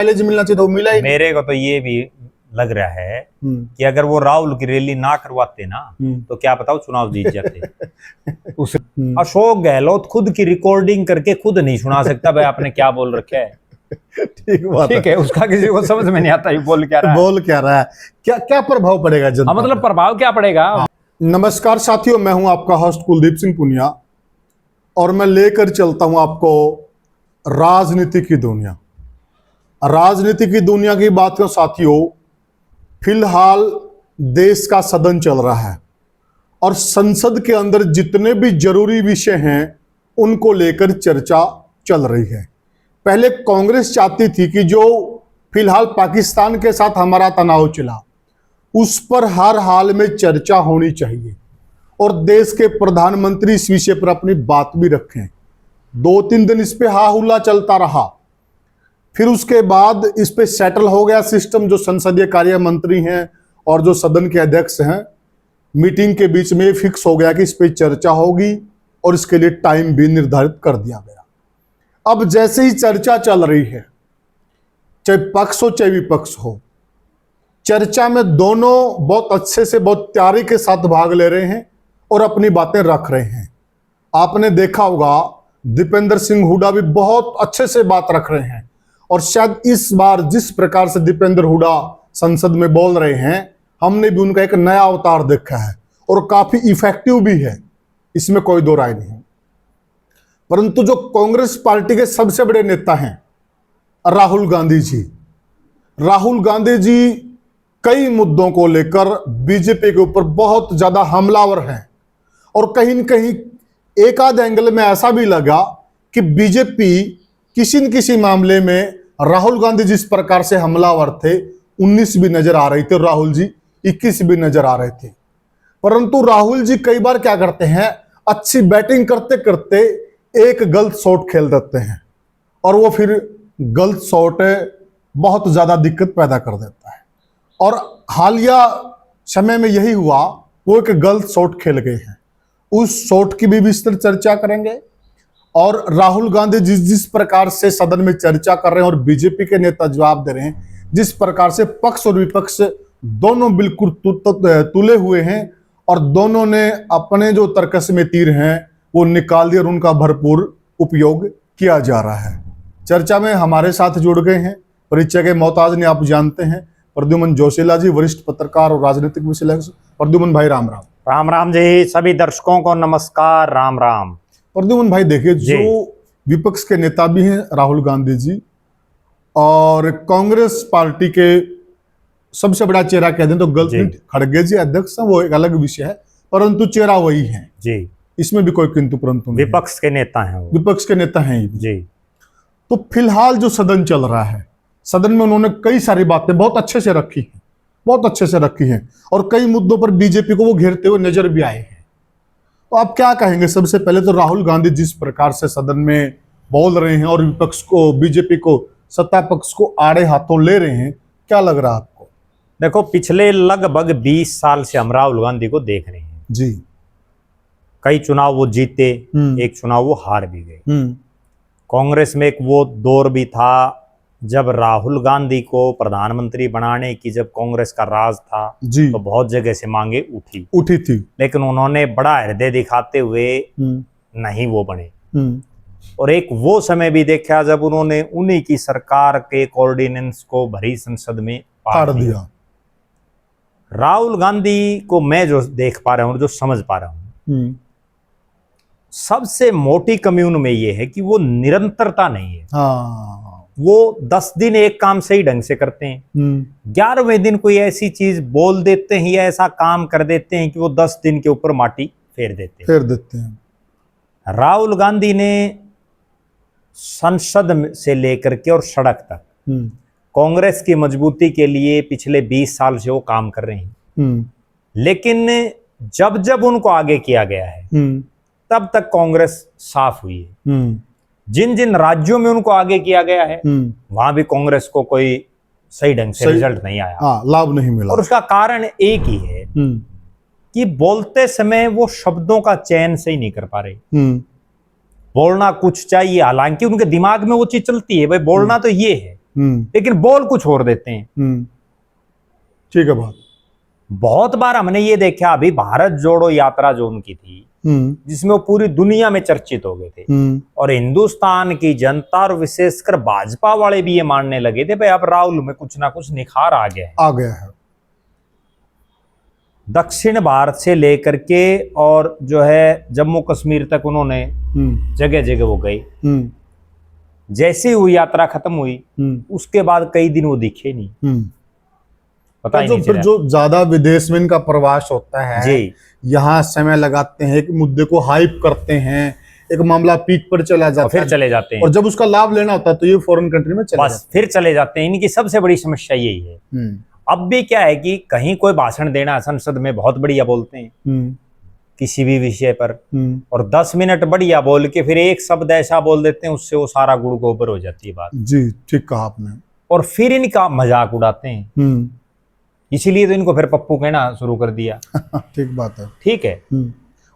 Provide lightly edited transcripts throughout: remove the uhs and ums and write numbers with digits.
Mileage मिलना चाहिए तो मिला ही। मेरे को तो ये भी लग रहा है कि अगर वो राहुल की रैली ना करवाते ना तो क्या पता वो चुनाव जीत जाते। उस अशोक गहलोत खुद की रिकॉर्डिंग करके खुद नहीं सुना सकता भाई आपने क्या बोल रखा है। ठीक है, उसका किसी को समझ में नहीं आता ये बोल क्या रहा है। बोल क्या रहा है, क्या क्या प्रभाव पड़ेगा जनता पे? मतलब प्रभाव क्या पड़ेगा। नमस्कार साथियों, मैं हूं आपका होस्ट कुलदीप सिंह पुनिया और मैं लेकर चलता हूं आपको राजनीति की दुनिया। राजनीति की दुनिया की बात करें साथियों, फिलहाल देश का सदन चल रहा है और संसद के अंदर जितने भी जरूरी विषय हैं उनको लेकर चर्चा चल रही है। पहले कांग्रेस चाहती थी कि जो फिलहाल पाकिस्तान के साथ हमारा तनाव चला उस पर हर हाल में चर्चा होनी चाहिए और देश के प्रधानमंत्री इस विषय पर अपनी बात भी रखें। 2-3 दिन इस पे हा हुल्ला चलता रहा, फिर उसके बाद इस पे सेटल हो गया सिस्टम। जो संसदीय कार्य मंत्री हैं और जो सदन के अध्यक्ष हैं, मीटिंग के बीच में फिक्स हो गया कि इस पे चर्चा होगी और इसके लिए टाइम भी निर्धारित कर दिया गया। अब जैसे ही चर्चा चल रही है, चाहे पक्ष हो चाहे विपक्ष हो, चर्चा में दोनों बहुत अच्छे से बहुत तैयारी के साथ भाग ले रहे हैं और अपनी बातें रख रहे हैं। आपने देखा होगा दीपेंद्र सिंह हुड्डा भी बहुत अच्छे से बात रख रहे हैं और शायद इस बार जिस प्रकार से दीपेंद्र हुड्डा संसद में बोल रहे हैं, हमने भी उनका एक नया अवतार देखा है और काफी इफेक्टिव भी है, इसमें कोई दो राय नहीं। परंतु जो कांग्रेस पार्टी के सबसे बड़े नेता हैं राहुल गांधी जी कई मुद्दों को लेकर बीजेपी के ऊपर बहुत ज्यादा हमलावर हैं और कहीं न कहीं एक आध एंगल में ऐसा भी लगा कि बीजेपी किसी न किसी मामले में राहुल गांधी जिस प्रकार से हमलावर थे 19 भी नजर आ रही थे, राहुल जी 21 भी नजर आ रहे थे। परंतु राहुल जी कई बार क्या करते हैं, अच्छी बैटिंग करते करते एक गलत शॉट खेल देते हैं और वो फिर गलत शॉट बहुत ज्यादा दिक्कत पैदा कर देता है और हालिया समय में यही हुआ, वो एक गलत शॉट खेल गए हैं। उस शॉट की भी विस्तृत चर्चा करेंगे और राहुल गांधी जिस प्रकार से सदन में चर्चा कर रहे हैं और बीजेपी के नेता जवाब दे रहे हैं, जिस प्रकार से पक्ष और विपक्ष दोनों बिल्कुल तुले हुए हैं और दोनों ने अपने जो तर्कस में तीर हैं वो निकाल दिए और उनका भरपूर उपयोग किया जा रहा है। चर्चा में हमारे साथ जुड़ गए हैं परिचय के मोहताज ने, आप जानते हैं, प्रद्युमन जोशीला जी, वरिष्ठ पत्रकार और राजनीतिक विश्लेषक। प्रद्युमन भाई राम राम। राम राम जी, सभी दर्शकों को नमस्कार, राम राम। प्रद्युमन भाई देखिए, जो विपक्ष के नेता भी हैं राहुल गांधी जी और कांग्रेस पार्टी के सबसे बड़ा चेहरा कह दें तो गर्लफ्रेंड खड़गे जी अध्यक्ष हैं, वो एक अलग विषय है, परंतु चेहरा वही है जी, इसमें भी कोई किंतु परंतु नहीं। विपक्ष के नेता हैं वो। विपक्ष के नेता हैं जी। तो फिलहाल जो सदन चल रहा है, सदन में उन्होंने कई सारी बातें बहुत अच्छे से रखी हैं, बहुत अच्छे से रखी हैं और कई मुद्दों पर बीजेपी को वो घेरते हुए नजर भी आए हैं। तो आप क्या कहेंगे? सबसे पहले तो राहुल गांधी जिस प्रकार से सदन में बोल रहे हैं और विपक्ष को, बीजेपी को, सत्ता पक्ष को आड़े हाथों ले रहे हैं, क्या लग रहा है आपको? देखो, पिछले लगभग 20 साल से हम राहुल गांधी को देख रहे हैं जी। कई चुनाव वो जीते, एक चुनाव वो हार भी गए। कांग्रेस में एक वो दौर भी था जब राहुल गांधी को प्रधानमंत्री बनाने की, जब कांग्रेस का राज था तो बहुत जगह से मांगे उठी थी, लेकिन उन्होंने बड़ा हृदय दिखाते हुए नहीं वो बने। और एक वो समय भी देखा जब उन्होंने उन्हीं की सरकार के ऑर्डिनेंस को भरी संसद में फाड़ दिया। राहुल गांधी को मैं जो देख पा रहा हूँ, जो समझ पा रहा हूँ, सबसे मोटी कमी उनमें ये है कि वो निरंतरता नहीं है। वो 10 दिन एक काम सही ढंग से करते हैं, 11वें दिन कोई ऐसी चीज बोल देते हैं या ऐसा काम कर देते हैं कि वो 10 दिन के ऊपर माटी फेर देते हैं। राहुल गांधी ने संसद से लेकर के और सड़क तक कांग्रेस की मजबूती के लिए पिछले 20 साल से वो काम कर रहे हैं, लेकिन जब जब उनको आगे किया गया है तब तक कांग्रेस साफ हुई है। जिन जिन राज्यों में उनको आगे किया गया है वहां भी कांग्रेस को कोई सही ढंग से रिजल्ट नहीं आया, लाभ नहीं मिला। और उसका कारण एक ही है कि बोलते समय वो शब्दों का चयन सही नहीं कर पा रहे। बोलना कुछ चाहिए, हालांकि उनके दिमाग में वो चीज चलती है, भाई बोलना तो ये है, लेकिन बोल कुछ और देते हैं। ठीक है बात। बहुत बार हमने ये देखा, अभी भारत जोड़ो यात्रा जो उनकी थी, जिसमें वो पूरी दुनिया में चर्चित हो गए थे, और हिंदुस्तान की जनता और विशेषकर भाजपा वाले भी ये मानने लगे थे भाई अब राहुल में कुछ ना कुछ निखार आ गया है। दक्षिण भारत से लेकर के और जो है जम्मू कश्मीर तक उन्होंने जगह जगह वो गए। जैसे ही वो यात्रा खत्म हुई उसके बाद कई दिन वो दिखे नहीं, पता ही नहीं चला। जो ज्यादा विदेश में इनका प्रवास होता है जी, यहाँ समय लगाते हैं, एक मुद्दे को हाइप करते हैं, एक मामला पीक पर चला जाता है, फिर चले जाते हैं, और जब उसका लाभ लेना होता है तो ये फॉरेन कंट्री में चले बस फिर चले जाते हैं। इनकी सबसे बड़ी समस्या यही है। अब भी क्या है कि कहीं कोई भाषण देना, संसद में बहुत बढ़िया बोलते हैं किसी भी विषय पर, और 10 मिनट बढ़िया बोल के फिर एक शब्द ऐसा बोल देते हैं उससे वो सारा गुड़ गोबर हो जाती है बात। जी ठीक कहा आपने। और फिर इनका मजाक उड़ाते हैं, इसीलिए तो इनको फिर पप्पू कहना शुरू कर दिया। ठीक बात है। ठीक है।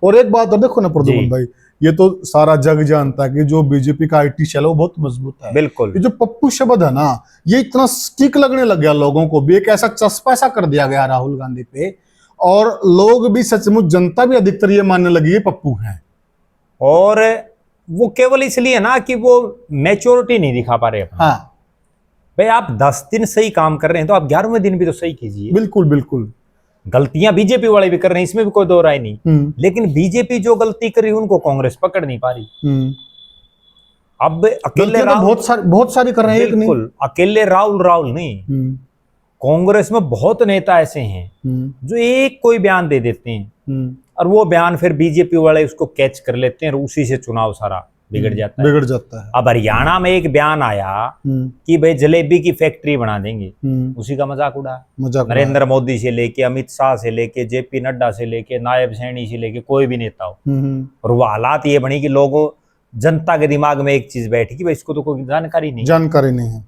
और एक बात और देखो ना प्रद्युमन भाई, ये तो सारा जग जानता है कि जो बीजेपी का आईटी सेल है वो बहुत मजबूत है। बिल्कुल। ये जो पप्पू शब्द है ना, ये इतना स्टिक लगने लग गया लोगों को भी, एक ऐसा चस्पा सा कर दिया गया राहुल गांधी पे, और लोग भी सचमुच, जनता भी अधिकतर ये मानने लगी है पप्पू है। और वो केवल इसलिए ना कि वो मैच्योरिटी नहीं दिखा पा रहे अपना। हाँ भाई आप 10 दिन सही काम कर रहे हैं तो आप 11वें दिन भी तो सही कीजिए। बिल्कुल बिल्कुल। गलतियां बीजेपी वाले भी कर रहे हैं, इसमें भी कोई दो राय नहीं, लेकिन बीजेपी जो गलती कर रही है उनको कांग्रेस पकड़ नहीं पा रही। अब अकेले राहुल बहुत सारी कर रहे हैं, बिल्कुल अकेले राहुल नहीं, कांग्रेस में बहुत नेता ऐसे हैं जो एक कोई बयान दे देते हैं और वो बयान फिर बीजेपी वाले उसको कैच कर लेते हैं और उसी से चुनाव सारा बिगड़ जाता है। अब हरियाणा में एक बयान आया कि भाई जलेबी की फैक्ट्री बना देंगे, उसी का मजाक उड़ा। नरेंद्र मोदी से लेके अमित शाह से लेके जेपी नड्डा से लेके नायब सैनी से लेके कोई भी नेता हो, और वो हालात ये बनी कि लोगों जनता के दिमाग में एक चीज बैठी कि भाई इसको तो कोई जानकारी नहीं है।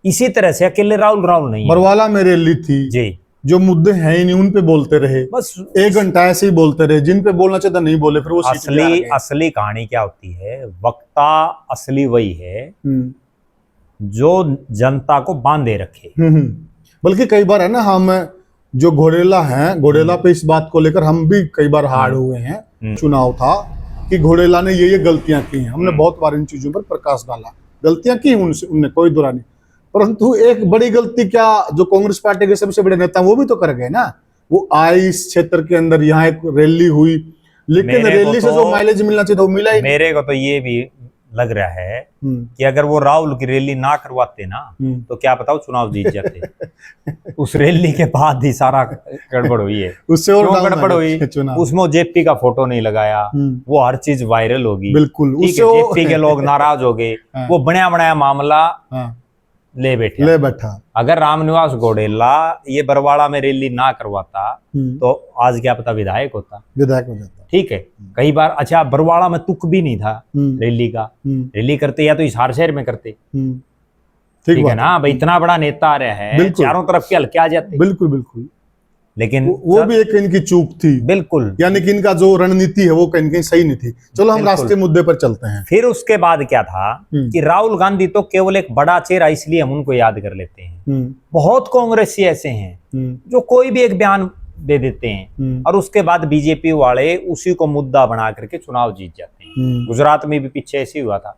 इसी तरह से अकेले राहुल नहीं, बरवाला में रैली थी जी, जो मुद्दे हैं ही नहीं उन पे बोलते रहे, बस 1 घंटा ऐसे ही बोलते रहे, जिन पे बोलना चाहिए नहीं बोले, फिर वो असली कहानी क्या होती है, वक्ता असली वही है जो जनता को बांधे रखे। बल्कि कई बार है ना, हम जो घोड़ेला पे इस बात को लेकर हम भी कई बार हार्ड हुए हैं। चुनाव था कि घोड़ेला ने ये गलतियां की हैं, हमने बहुत बार इन चीजों पर प्रकाश डाला, गलतियां की उनने कोई दुरा नहीं, परंतु एक बड़ी गलती क्या जो कांग्रेस पार्टी के सबसे बड़े नेता वो भी तो कर गए ना। वो आए इस क्षेत्र के अंदर, यहाँ एक रैली हुई, लेकिन रैली से जो माइलेज मिलना चाहिए था वो मिला ही। मेरे को तो ये भी लग रहा है कि अगर वो राहुल की रैली ना करवाते ना तो क्या बताओ चुनाव जीत जाते। उस रैली के बाद ही सारा गड़बड़ हुई है। उससे और गड़बड़ हुई, उसमें जेपी का फोटो नहीं लगाया, वो हर चीज वायरल होगी। बिल्कुल, जेपी के लोग नाराज हो गए, वो बनाया बनाया मामला ले बैठा। अगर रामनिवास घोड़ेला ये बरवाड़ा में रैली ना करवाता तो आज क्या पता विधायक हो जाता। ठीक है, कई बार अच्छा बरवाड़ा में तुक भी नहीं था रैली का, रैली करते या तो हिसार शहर में करते। ठीक है ना भाई, इतना बड़ा नेता आ रहा है, चारों तरफ के हल्के आ जाते। बिल्कुल बिल्कुल, लेकिन वो भी एक इनकी चूक थी। बिल्कुल, यानी कि इनका जो रणनीति है वो कहीं सही नहीं थी। चलो हम राष्ट्रीय मुद्दे पर चलते हैं। फिर उसके बाद क्या था कि राहुल गांधी तो केवल एक बड़ा चेहरा इसलिए हम उनको याद कर लेते हैं। बहुत कांग्रेसी ऐसे हैं जो कोई भी एक बयान दे देते हैं और उसके बाद बीजेपी वाले उसी को मुद्दा बना करके चुनाव जीत जाते हैं। गुजरात में भी पीछे ऐसे हुआ था।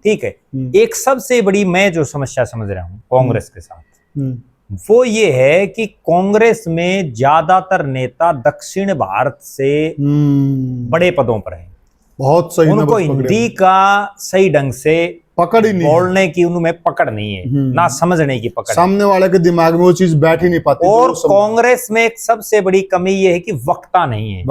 ठीक है, एक सबसे बड़ी मैं जो समस्या समझ रहा हूँ कांग्रेस के साथ वो ये है कि कांग्रेस में ज्यादातर नेता दक्षिण भारत से बड़े पदों पर हैं। बहुत सही, उनको हिंदी का सही ढंग से पकड़ ही नहीं, बोलने की उनमें पकड़ नहीं है, ना समझने की पकड़, सामने वाले के दिमाग में वो चीज बैठ ही नहीं पाती। और कांग्रेस में एक सबसे बड़ी कमी ये है कि वक्ता नहीं है।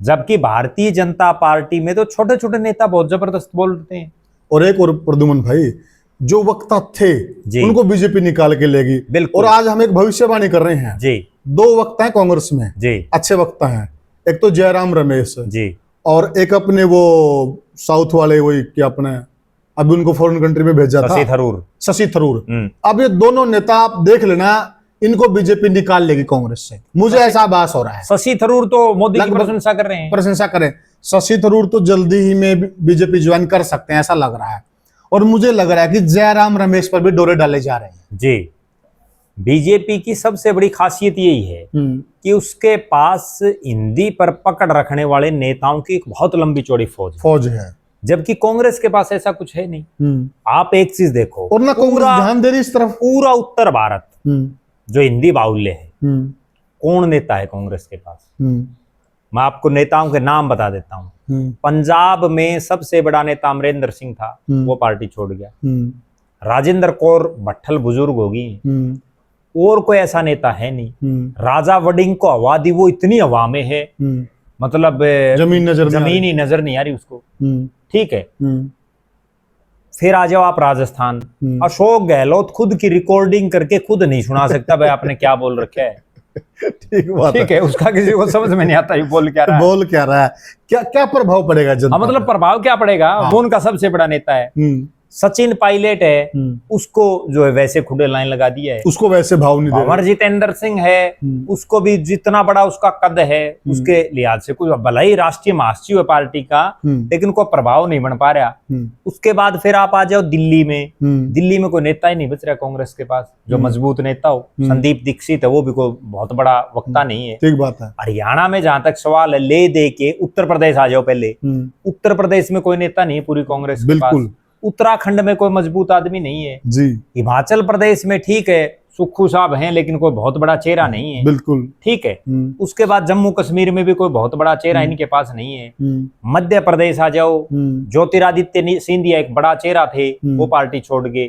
जबकि भारतीय जनता पार्टी में तो छोटे छोटे नेता बहुत जबरदस्त बोलते हैं। और एक और प्रद्युमन भाई, जो वक्ता थे उनको बीजेपी निकाल के लेगी। और आज हम एक भविष्यवाणी कर रहे हैं जी, 2 वक्ता हैं कांग्रेस में जी, अच्छे वक्ता हैं। एक तो जयराम रमेश जी, और एक अपने वो साउथ वाले वही क्या अपने अभी उनको फॉरेन कंट्री में भेजा था, शशि थरूर। अब ये दोनों नेता आप देख लेना, इनको बीजेपी निकाल लेगी कांग्रेस से, मुझे ऐसा आभास हो रहा है। शशि थरूर तो मोदी की प्रशंसा कर रहे हैं। प्रशंसा करें, शशि थरूर तो जल्दी ही में बीजेपी ज्वाइन कर सकते हैं ऐसा लग रहा है। और मुझे लग रहा है कि जयराम रमेश पर भी डोरे डाले जा रहे हैं। जी, बीजेपी की सबसे बड़ी खासियत यही है कि उसके पास हिंदी पर पकड़ रखने वाले नेताओं की एक बहुत लंबी चौड़ी फौज है, जबकि कांग्रेस के पास ऐसा कुछ है नहीं। आप एक चीज देखो, और ना कांग्रेस ध्यान दे रही इस तरफ। पूरा उत्तर भारत जो हिंदी बाहुल्य है, कौन नेता है कांग्रेस के पास? मैं आपको नेताओं के नाम बता देता हूँ। पंजाब में सबसे बड़ा नेता अमरिंदर सिंह था, वो पार्टी छोड़ गया। राजेंद्र कौर भट्टल बुजुर्ग होगी, और कोई ऐसा नेता है नहीं। राजा वडिंग को हवा दी, वो इतनी हवा में है, मतलब जमीन ही नजर नहीं आ रही उसको। ठीक है, फिर आ जाओ आप राजस्थान। अशोक गहलोत खुद की रिकॉर्डिंग करके खुद नहीं सुना सकता भाई आपने क्या बोल रखा है। ठीक है, उसका किसी को समझ में नहीं आता ये बोल क्या रहा है, क्या प्रभाव पड़ेगा जनता पर? मतलब प्रभाव क्या पड़ेगा? वो उनका सबसे बड़ा नेता है। सचिन पायलट है, उसको जो है वैसे खुले लाइन लगा दिया है, उसको वैसे भाव नहीं दे रहे। जितेंद्र सिंह है, उसको भी जितना बड़ा उसका कद है उसके लिहाज से कुछ, भला ही राष्ट्रीय महासचिव है पार्टी का, लेकिन कोई प्रभाव नहीं बन पा रहा। उसके बाद फिर आप आ जाओ दिल्ली में कोई नेता ही नहीं बच रहा कांग्रेस के पास जो मजबूत नेता हो। संदीप दीक्षित है, वो भी कोई बहुत बड़ा वक्ता नहीं है। ठीक बात है। हरियाणा में जहां तक सवाल है, ले दे के उत्तर प्रदेश आ जाओ पहले। उत्तर प्रदेश में कोई नेता नहीं है पूरी कांग्रेस के पास। उत्तराखंड में कोई मजबूत आदमी नहीं है जी। हिमाचल प्रदेश में ठीक है, सुक्खू साहब हैं, लेकिन कोई बहुत बड़ा चेहरा नहीं है। बिल्कुल ठीक है। उसके बाद जम्मू कश्मीर में भी कोई बहुत बड़ा चेहरा इनके पास नहीं है। मध्य प्रदेश आ जाओ, ज्योतिरादित्य सिंधिया एक बड़ा चेहरा थे, वो पार्टी छोड़ गए।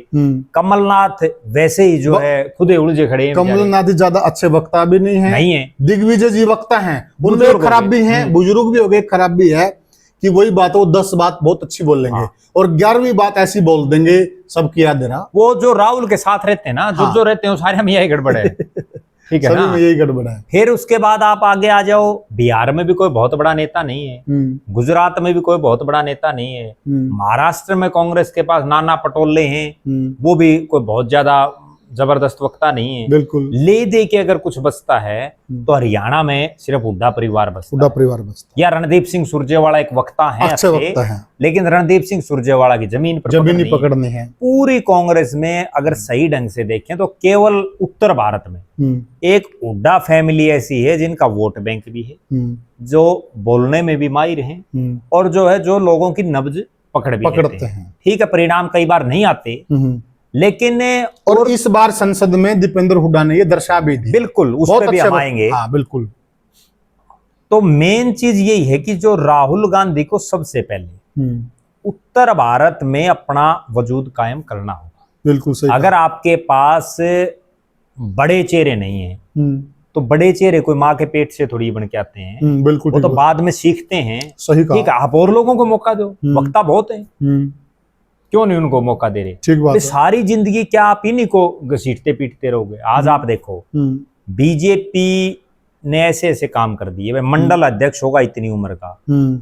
कमलनाथ वैसे ही जो है खुदे उलझे खड़े हैं। कमलनाथ जी ज्यादा अच्छे वक्ता भी नहीं है। दिग्विजय जी वक्ता हैं, उनमें खराब भी है, बुजुर्ग भी हो गए, खराब भी है कि वही बात वो 10 बात बहुत अच्छी बोल लेंगे और 11वीं बात ऐसी बोल देंगे सबकी याद देना। वो जो राहुल के साथ रहते हैं ना, जो रहते हैं, सारे में यही गड़बड़ है। ठीक है ना, में यही गड़बड़ है। फिर उसके बाद आप आगे आ जाओ, बिहार में भी कोई बहुत बड़ा नेता नहीं है, गुजरात में भी कोई बहुत बड़ा नेता नहीं है, महाराष्ट्र में कांग्रेस के पास नाना पटोले हैं, वो भी कोई बहुत ज्यादा जबरदस्त वक्ता नहीं है। बिल्कुल। ले दे के अगर कुछ बचता है तो हरियाणा में सिर्फ हुड्डा परिवार बचता है। या रणदीप सिंह सुरजेवाला एक वक्ता है, अच्छे वक्ता है, लेकिन रणदीप सिंह सुरजेवाला की जमीन पकड़नी है। पूरी कांग्रेस में अगर सही ढंग से देखें तो केवल उत्तर भारत में एक हुड्डा फैमिली ऐसी है जिनका वोट बैंक भी है, जो बोलने में भी माहिर हैं और जो है जो लोगों की नब्ज पकड़ते हैं। ठीक है, परिणाम कई बार नहीं आते, लेकिन और इस बार संसद में दीपेंद्र हुड्डा ने ये दर्शा भी दी। बिल्कुल, उस पर भी हम आएंगे। हाँ, बिल्कुल। तो मेन चीज यही है कि जो राहुल गांधी को सबसे पहले उत्तर भारत में अपना वजूद कायम करना होगा। बिल्कुल सही। अगर आपके पास बड़े चेहरे नहीं है तो बड़े चेहरे कोई माँ के पेट से थोड़ी बन के आते हैं। बिल्कुल, वो तो बाद में सीखते हैं। सही कहा। ठीक है, आप और लोगों को मौका दो, वक्ता बहुत है, क्यों नहीं उनको मौका दे रहे? ठीक बात है। सारी जिंदगी क्या आप इन्हीं को घसीटते पीटते रहोगे? आज आप देखो, बीजेपी ने ऐसे ऐसे काम कर दिए। मंडल अध्यक्ष होगा इतनी उम्र का,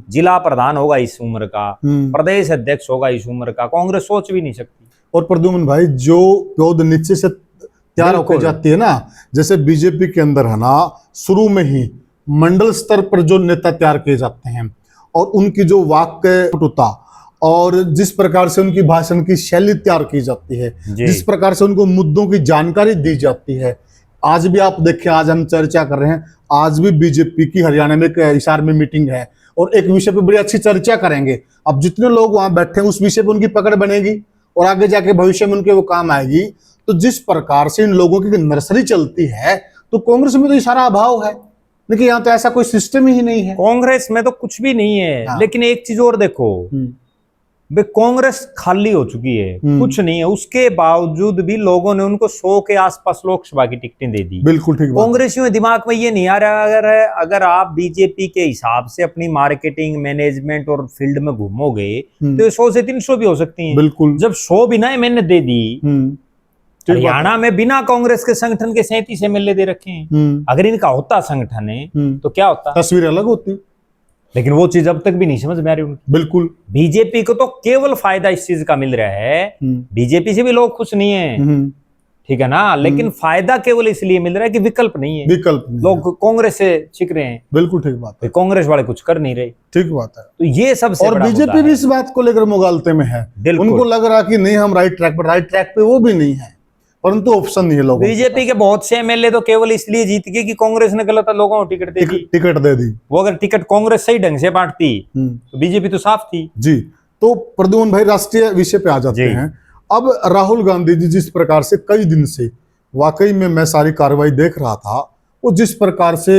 जिला प्रधान होगा इस उम्र का, प्रदेश अध्यक्ष होगा इस उम्र का, कांग्रेस सोच भी नहीं सकती। और प्रद्युमन भाई, जो पौध नीचे से तैयार होकर जाती है ना, जैसे बीजेपी के अंदर है ना, शुरू में ही मंडल स्तर पर जो नेता तैयार किए जाते हैं और उनकी जो वाक्य पटुता और जिस प्रकार से उनकी भाषण की शैली तैयार की जाती है, जिस प्रकार से उनको मुद्दों की जानकारी दी जाती है, आज भी आप देखें, आज हम चर्चा कर रहे हैं, आज भी बीजेपी की हरियाणा में हिसार में मीटिंग है और एक विषय पे बड़ी अच्छी चर्चा करेंगे। अब जितने लोग वहां बैठे हैं उस विषय पे उनकी पकड़ बनेगी और आगे जाके भविष्य में उनके वो काम आएगी। तो जिस प्रकार से इन लोगों की नर्सरी चलती है, तो कांग्रेस में तो ये सारा अभाव है, लेकिन यहाँ तो ऐसा कोई सिस्टम ही नहीं है। कांग्रेस में तो कुछ भी नहीं है। लेकिन एक चीज और देखो, कांग्रेस खाली हो चुकी है, कुछ नहीं है, उसके बावजूद भी लोगों ने उनको 100 के आसपास लोकसभा की टिकटें दे दी। बिल्कुल ठीक। कांग्रेसियों के दिमाग में ये नहीं आ रहा, अगर आप बीजेपी के हिसाब से अपनी मार्केटिंग, मैनेजमेंट और फील्ड में घूमोगे तो 100 से 300 भी हो सकती हैं। बिल्कुल। जब 100 बिना एमएलए दे दी, हरियाणा में बिना कांग्रेस के संगठन के 37 एमएलए दे रखे हैं। अगर इनका होता संगठन है तो क्या होता, तस्वीर अलग होती। लेकिन वो चीज अब तक भी नहीं समझ में आ रही उनकी। बिल्कुल। बीजेपी को तो केवल फायदा इस चीज का मिल रहा है, बीजेपी से भी लोग खुश नहीं है। ठीक है ना, लेकिन फायदा केवल इसलिए मिल रहा है कि विकल्प नहीं है। विकल्प नहीं है। लोग कांग्रेस से छिक रहे हैं, बिल्कुल ठीक बात है, तो कांग्रेस वाले कुछ कर नहीं रहे। ठीक बात है। तो ये सबसे और बड़ा मुद्दा बीजेपी भी है। इस बात को लेकर मुगालते में है। बिल्कुल। उनको लग रहा कि नहीं हम राइट ट्रैक पर, राइट ट्रैक पे वो भी नहीं है, परंतु ऑप्शन नहीं है लोगों बीजेपी के बहुत से एमएलए तो केवल इसलिए जीत गए कि कांग्रेस ने गलत लोगों को टिकट दे दी। टिकट दे दी। वो अगर टिकट कांग्रेस सही ढंग से बांटती तो बीजेपी तो साफ थी। जी, तो प्रद्युम्न भाई राष्ट्रीय विषय पे आ जाते जी। हैं। अब राहुल गांधी जी जिस प्रकार से कई दिन से, वाकई में मैं सारी कार्रवाई देख रहा था, वो जिस प्रकार से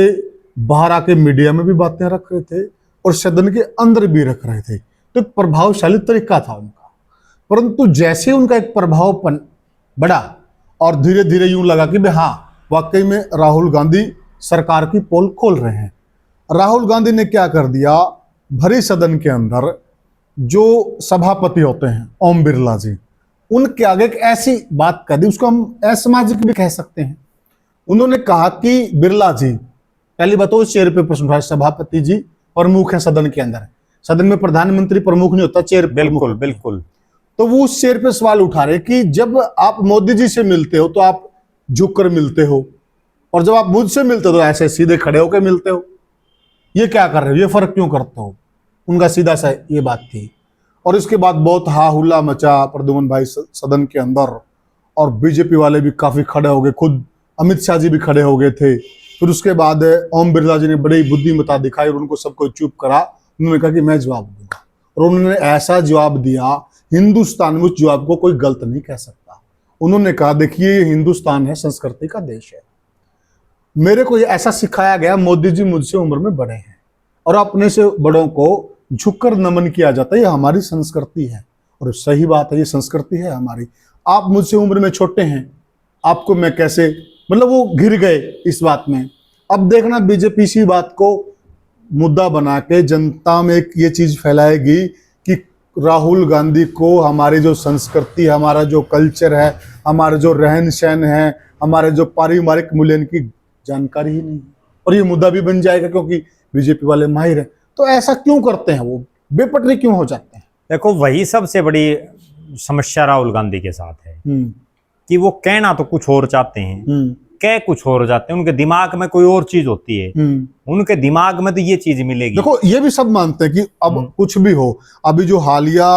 बाहर आके मीडिया में भी बातें रख रहे थे और सदन के अंदर भी रख रहे थे, तो एक प्रभावशाली तरीका था उनका। परंतु जैसे उनका एक प्रभावपन बढ़ा और धीरे धीरे यूं लगा कि भाई हाँ, वाकई में राहुल गांधी सरकार की पोल खोल रहे हैं। राहुल गांधी ने क्या कर दिया, भरे सदन के अंदर जो सभापति होते हैं ओम बिरला जी, उनके आगे एक ऐसी बात कर दी, उसको हम असामाजिक भी कह सकते हैं। उन्होंने कहा कि बिरला जी, पहली बात तो चेयर पे प्रश्न उठाया, सभापति जी प्रमुख है सदन के अंदर, सदन में प्रधानमंत्री प्रमुख नहीं होता, चेयर। बिल्कुल बिल्कुल। तो वो उस चेयर पे सवाल उठा रहे कि जब आप मोदी जी से मिलते हो तो आप झुक कर मिलते हो, और जब आप मुझसे मिलते हो तो ऐसे सीधे खड़े होकर मिलते हो, ये क्या कर रहे हो, ये फर्क क्यों करते हो। उनका सीधा सा ये बात थी। और इसके बाद बहुत हा हुल्ला मचा प्रद्युम्न भाई सदन के अंदर, और बीजेपी वाले भी काफी खड़े हो गए, खुद अमित शाह जी भी खड़े हो गए थे। फिर उसके बाद ओम बिरला जी ने बड़ी बुद्धिमत्ता दिखाई और उनको सबको चुप करा। उन्होंने कहा कि मैं जवाब दूंगा, और उन्होंने ऐसा जवाब दिया, हिंदुस्तान में उस जवाब को कोई गलत नहीं कह सकता। उन्होंने कहा देखिए, ये हिंदुस्तान है, संस्कृति का देश है, मेरे को ये ऐसा सिखाया गया, मोदी जी मुझसे उम्र में बड़े हैं और अपने से बड़ों को झुककर नमन किया जाता है, ये हमारी संस्कृति है। और सही बात है, ये संस्कृति है हमारी। आप मुझसे उम्र में छोटे हैं, आपको मैं कैसे, मतलब वो घिर गए इस बात में। अब देखना बीजेपी इसी बात को मुद्दा बना के जनता में एक ये चीज फैलाएगी कि राहुल गांधी को हमारी जो संस्कृति, हमारा जो कल्चर है, हमारे जो रहन सहन है, हमारे जो पारिवारिक मूल्य की जानकारी ही नहीं, और ये मुद्दा भी बन जाएगा क्योंकि बीजेपी वाले माहिर हैं। तो ऐसा क्यों करते हैं, वो बेपटरी क्यों हो जाते हैं। देखो, वही सबसे बड़ी समस्या राहुल गांधी के साथ है कि वो कहना तो कुछ और चाहते हैं, कह कुछ और जाते हैं, उनके दिमाग में कोई और चीज होती है, उनके दिमाग में तो ये चीज मिलेगी। देखो, ये भी सब मानते हैं कि अब कुछ भी हो, अभी जो हालिया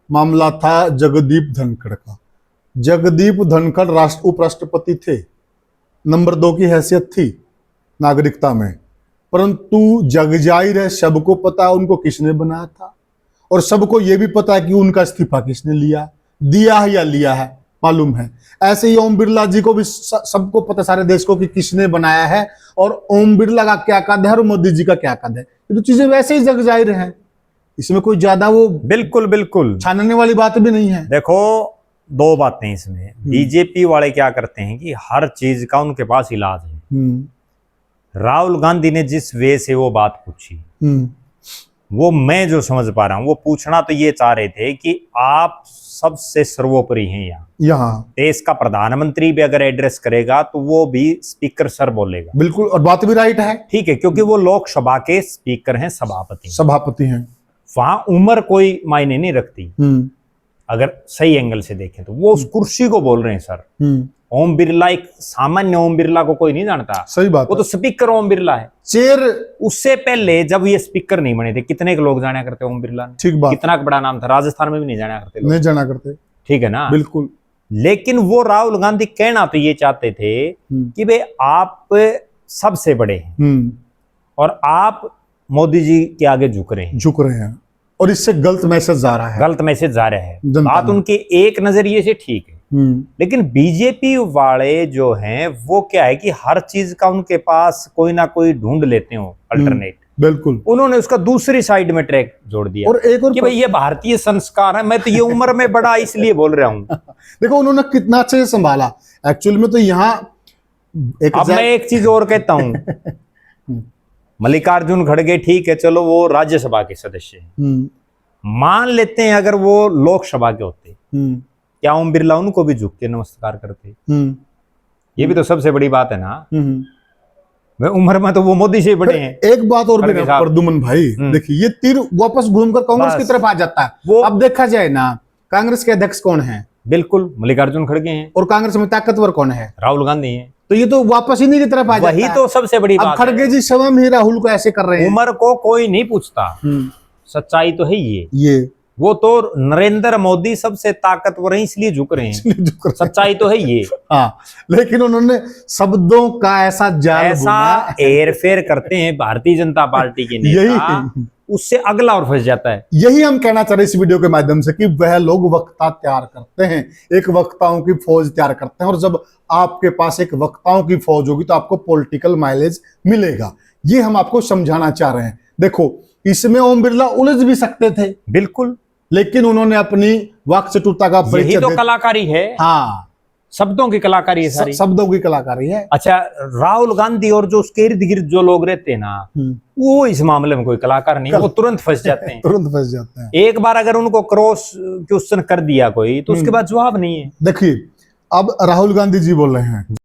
मामला था जगदीप धनखड़ का, जगदीप धनखड़ उपराष्ट्रपति थे, नंबर 2 की हैसियत थी नागरिकता में, परंतु जग जाहिर है, सबको पता है उनको किसने बनाया था, और सबको यह भी पता है कि उनका इस्तीफा किसने लिया, दिया है या लिया है, मालूम है। ऐसे ही ओम बिरला जी को भी सबको पता, सारे देश को, कि किसने बनाया है और ओम बिरला का क्या कद है और मोदी जी का क्या कद है। ये तो चीजें वैसे ही जग जाहिर हैं, इसमें कोई ज्यादा वो बिल्कुल बिल्कुल छानने वाली बात भी नहीं है। देखो, दो बातें इसमें, बीजेपी वाले क्या करते हैं कि हर चीज का उनके पास इलाज है। राहुल गांधी ने जिस वे से वो बात पूछी, वो मैं जो समझ पा रहा हूं, वो पूछना तो ये चाह रहे थे कि आप सबसे सर्वोपरि हैं यहाँ देश का प्रधानमंत्री भी अगर एड्रेस करेगा तो वो भी स्पीकर सर बोलेगा। बिल्कुल, और बात भी राइट है, ठीक है, क्योंकि वो लोकसभा के स्पीकर हैं, सभापति हैं। वहां उम्र कोई मायने नहीं रखती। अगर सही एंगल से देखें तो वो उस कुर्सी को बोल रहे हैं सर। ओम बिरला, एक सामान्य ओम बिरला को कोई नहीं जानता। सही बात, वो तो स्पीकर ओम बिरला है, चेयर। उससे पहले जब ये स्पीकर नहीं बने थे, कितने लोग जाना करते ओम बिरला ने, ठीक बात, कितना बड़ा नाम था, राजस्थान में भी नहीं जाना करते लोग, नहीं जाना करते, ठीक है ना। बिल्कुल। लेकिन वो राहुल गांधी कहना तो ये चाहते थे कि भाई आप सबसे बड़े हैं और आप मोदी जी के आगे झुक रहे हैं, और इससे गलत मैसेज जा रहा है, गलत मैसेज जा रहा है। बात उनके एक नजरिए से ठीक है, लेकिन बीजेपी वाले जो हैं वो क्या है कि हर चीज का उनके पास कोई ना कोई ढूंढ लेते हो अल्टरनेट। बिल्कुल, उन्होंने उसका दूसरी साइड में ट्रैक जोड़ दिया, और एक और कि भाई ये भारतीय संस्कार है, मैं तो ये उम्र में बड़ा इसलिए बोल रहा हूँ। देखो उन्होंने कितना अच्छे से संभाला। एक्चुअल में तो यहाँ अब मैं एक चीज और कहता हूँ, मल्लिकार्जुन खड़गे, ठीक है, चलो वो राज्यसभा के सदस्य हैं, मान लेते हैं अगर वो लोकसभा के होते, क्या ओम बिरला उनको भी झुक के नमस्कार करते? ये भी तो सबसे बड़ी बात है ना। मैं उम्र में तो वो मोदी से बड़े हैं। एक बात और भी प्रद्युम्न भाई, देखिए ये तीर वापस घूमकर कांग्रेस की तरफ आ जाता है। अब देखा जाए ना, कांग्रेस के अध्यक्ष कौन है? बिल्कुल, मल्लिकार्जुन खड़गे हैं, और कांग्रेस में ताकतवर कौन है? राहुल गांधी हैं। तो ये तो वापस इन्हीं की तरफ आ जाता वही है। तो सबसे बड़ी अब बात खड़गे है। जी स्वयं ही राहुल को ऐसे कर रहे हैं। उम्र को कोई नहीं पूछता, हम्म, सच्चाई तो है ये वो तो नरेंद्र मोदी सबसे ताकतवर है इसलिए झुक रहे हैं, जो कर रहे सच्चाई तो है ये। हैं। हाँ, लेकिन उन्होंने शब्दों का ऐसा जाल ऐसा बुना, हेरफेर करते हैं भारतीय जनता पार्टी के नेता, यही उससे अगला और फंस जाता है। यही हम कहना चाह रहे हैं इस वीडियो के माध्यम से कि वह लोग वक्ता तैयार करते हैं, एक वक्ताओं की फौज तैयार करते हैं, और जब आपके पास एक वक्ताओं की फौज होगी तो आपको पॉलिटिकल माइलेज मिलेगा। ये हम आपको समझाना चाह रहे हैं। देखो, इसमें ओम बिरला उलझ भी सकते थे, बिल्कुल, लेकिन उन्होंने अपनी वाक्चटुता का यही परिचय तो दे- कलाकारी है, हाँ, शब्दों की कलाकारी है सारी। शब्दों की कलाकारी है। अच्छा, राहुल गांधी और जो उसके इर्द गिर्द जो लोग रहते हैं ना, वो इस मामले में कोई कलाकार नहीं, वो तुरंत फंस जाते हैं। तुरंत फंस जाते हैं। एक बार अगर उनको क्रॉस क्वेश्चन कर दिया कोई, तो उसके बाद जवाब नहीं है। देखिए, अब राहुल गांधी जी बोल रहे हैं